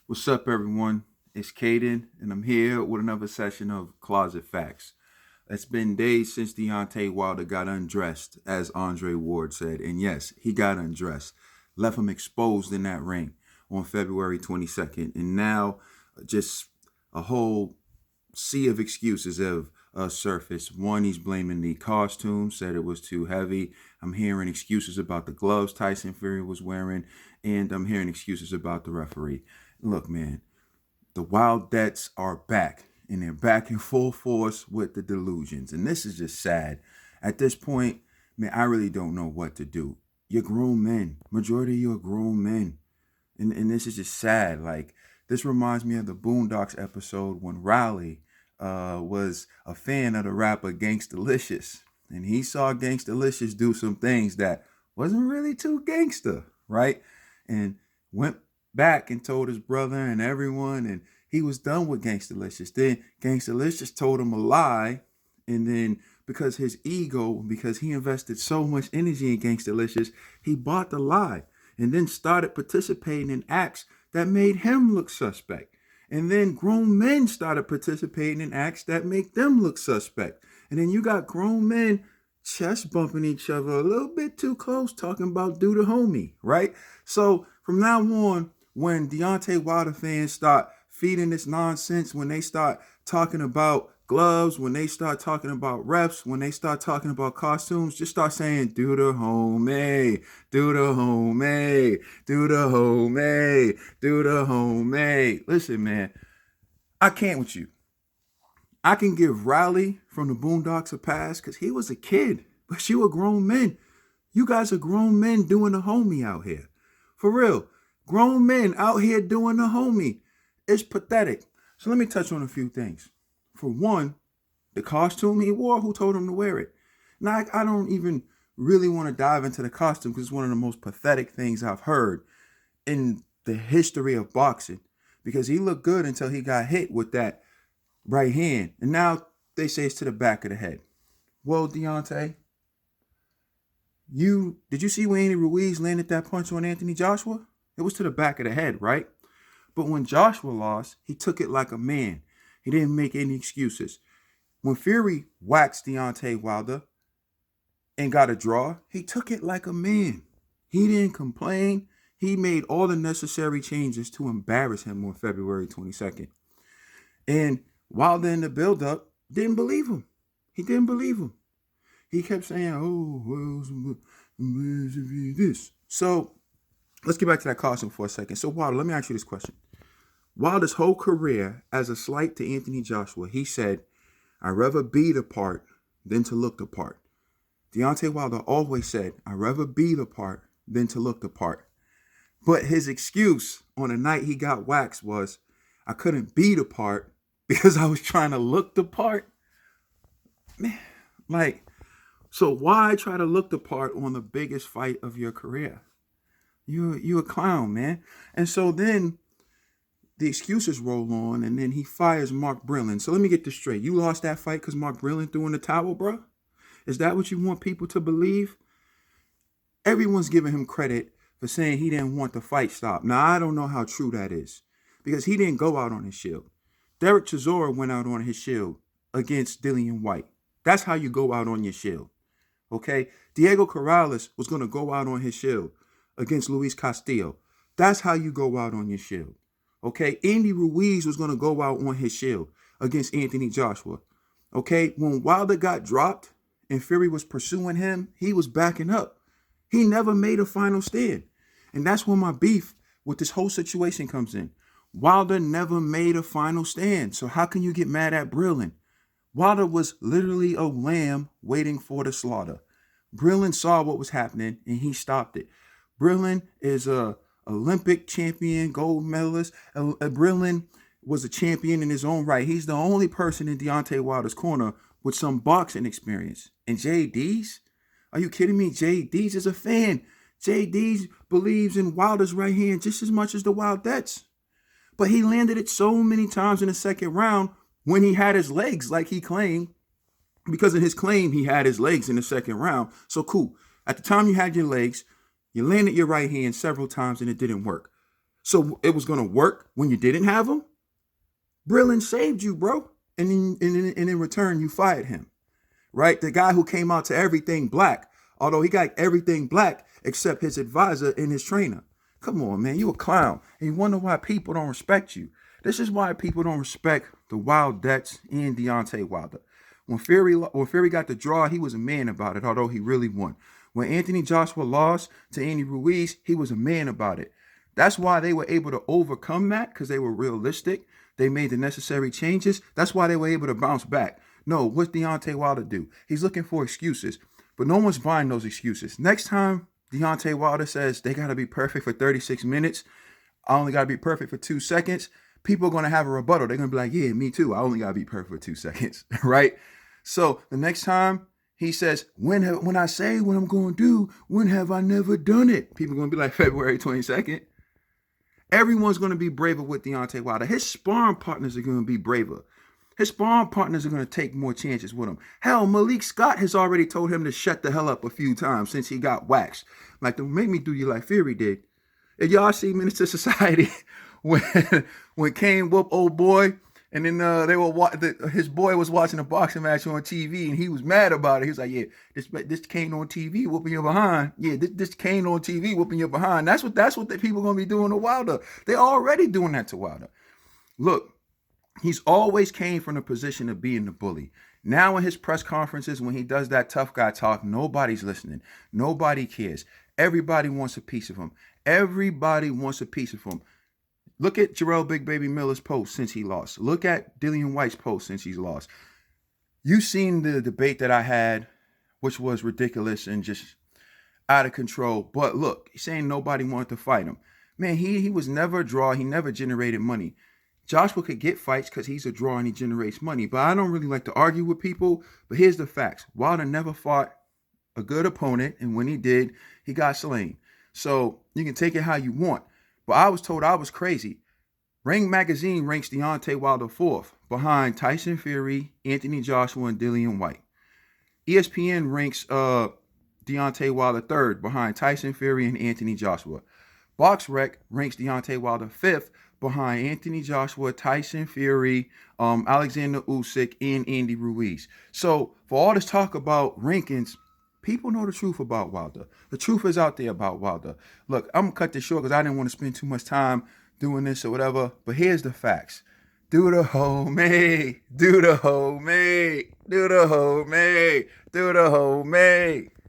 What's up, everyone? It's Cayden, and I'm here with another session of Closet Facts. It's been days since Deontay Wilder got undressed, as Andre Ward said. And yes, he got undressed, left him exposed in that ring on February 22nd. And now, just a whole sea of excuses have surfaced. One, he's blaming the costume, said it was too heavy. I'm hearing excuses about the gloves Tyson Fury was wearing, and I'm hearing excuses about the referee. Look, man, the Wildettes are back, and they're back in full force with the delusions. And this is just sad. At this point, man, I really don't know what to do. You're grown men. Majority of you are grown men. And this is just sad. Like, this reminds me of the Boondocks episode when Riley was a fan of the rapper Gangstalicious. And he saw Gangstalicious do some things that wasn't really too gangster, right? And went back and told his brother and everyone, and he was done with Gangstalicious. Then Gangstalicious told him a lie, and then because his ego, because he invested so much energy in Gangstalicious, he bought the lie and then started participating in acts that made him look suspect. And then grown men started participating in acts that make them look suspect. And then you got grown men chest bumping each other a little bit too close, talking about do the homie, right? So from now on, when Deontay Wilder fans start feeding this nonsense, when they start talking about gloves, when they start talking about reps, when they start talking about costumes, just start saying, do the homie, do the homie, do the homie, do the homie. Listen, man, I can't with you. I can give Riley from the Boondocks a pass because he was a kid, but you are grown men. You guys are grown men doing the homie out here. For real. Grown men out here doing the homie. It's pathetic. So let me touch on a few things. For one, the costume he wore, who told him to wear it? Now, I don't even really want to dive into the costume because it's one of the most pathetic things I've heard in the history of boxing. Because he looked good until he got hit with that right hand. And now they say it's to the back of the head. Well, Deontay, did you see when Andy Ruiz landed that punch on Anthony Joshua? It was to the back of the head, right? But when Joshua lost, he took it like a man. He didn't make any excuses. When Fury waxed Deontay Wilder and got a draw, he took it like a man. He didn't complain. He made all the necessary changes to embarrass him on February 22nd. And Wilder in the build-up didn't believe him. He didn't believe him. He kept saying, oh, well, this. So let's get back to that costume for a second. So Wilder, let me ask you this question. Wilder's whole career, as a slight to Anthony Joshua, he said, I'd rather be the part than to look the part. Deontay Wilder always said, I'd rather be the part than to look the part. But his excuse on the night he got waxed was, I couldn't be the part because I was trying to look the part. Man, so why try to look the part on the biggest fight of your career? You a clown, man. And so then the excuses roll on, and then he fires Mark Brillin. So let me get this straight. You lost that fight because Mark Brillin threw in the towel, bro? Is that what you want people to believe? Everyone's giving him credit for saying he didn't want the fight stopped. Now, I don't know how true that is because he didn't go out on his shield. Derek Chisora went out on his shield against Dillian White. That's how you go out on your shield, okay? Diego Corrales was going to go out on his shield against Luis Castillo. That's how you go out on your shield. Okay, Andy Ruiz was going to go out on his shield against Anthony Joshua. Okay, when Wilder got dropped and Fury was pursuing him, he was backing up. He never made a final stand. And that's when my beef with this whole situation comes in. Wilder never made a final stand. So how can you get mad at Brillin? Wilder was literally a lamb waiting for the slaughter. Brillin saw what was happening and he stopped it. Brillin is a Olympic champion, gold medalist. Brillin was a champion in his own right. He's the only person in Deontay Wilder's corner with some boxing experience. And JD's? Are you kidding me? JD's is a fan. JD's believes in Wilder's right hand just as much as the Wildettes. But he landed it so many times in the second round when he had his legs, like he claimed. Because of his claim, he had his legs in the second round. So cool. At the time you had your legs, you landed your right hand several times and it didn't work. So it was going to work when you didn't have him? Brillin saved you, bro. And in return, you fired him, right? The guy who came out to everything black, although he got everything black except his advisor and his trainer. Come on, man, you a clown. And you wonder why people don't respect you. This is why people don't respect the Wildettes and Deontay Wilder. When Fury got the draw, he was a man about it, although he really won. When Anthony Joshua lost to Andy Ruiz, he was a man about it. That's why they were able to overcome that, because they were realistic. They made the necessary changes. That's why they were able to bounce back. No, what's Deontay Wilder do? He's looking for excuses, but no one's buying those excuses. Next time Deontay Wilder says they got to be perfect for 36 minutes, I only got to be perfect for 2 seconds, people are going to have a rebuttal. They're going to be like, yeah, me too. I only got to be perfect for 2 seconds, right? So the next time he says, when I say what I'm going to do, when have I never done it? People are going to be like, February 22nd. Everyone's going to be braver with Deontay Wilder. His sparring partners are going to be braver. His sparring partners are going to take more chances with him. Hell, Malik Scott has already told him to shut the hell up a few times since he got waxed. Like, don't make me do you like Fury did. If y'all see Menace to Society when Kane whooped old boy, and then his boy was watching a boxing match on TV, and he was mad about it. He was like, "Yeah, this Kane on TV whooping your behind. Yeah, this Kane on TV whooping your behind. That's what the people gonna be doing to Wilder. They're already doing that to Wilder. Look, he's always came from the position of being the bully. Now in his press conferences, when he does that tough guy talk, nobody's listening. Nobody cares. Everybody wants a piece of him. Everybody wants a piece of him. Look at Jarrell Big Baby Miller's post since he lost. Look at Dillian White's post since he's lost. You've seen the debate that I had, which was ridiculous and just out of control. But look, he's saying nobody wanted to fight him. Man, he was never a draw. He never generated money. Joshua could get fights because he's a draw and he generates money. But I don't really like to argue with people. But here's the facts. Wilder never fought a good opponent. And when he did, he got slain. So you can take it how you want. But I was told I was crazy. Ring Magazine ranks Deontay Wilder 4th, behind Tyson Fury, Anthony Joshua, and Dillian White. ESPN ranks Deontay Wilder 3rd, behind Tyson Fury and Anthony Joshua. BoxRec ranks Deontay Wilder 5th, behind Anthony Joshua, Tyson Fury, Alexander Usyk, and Andy Ruiz. So for all this talk about rankings, people know the truth about Wilder. The truth is out there about Wilder. Look, I'm going to cut this short because I didn't want to spend too much time doing this or whatever. But here's the facts. Do the homie. Do the homie. Do the homie. Do the homie.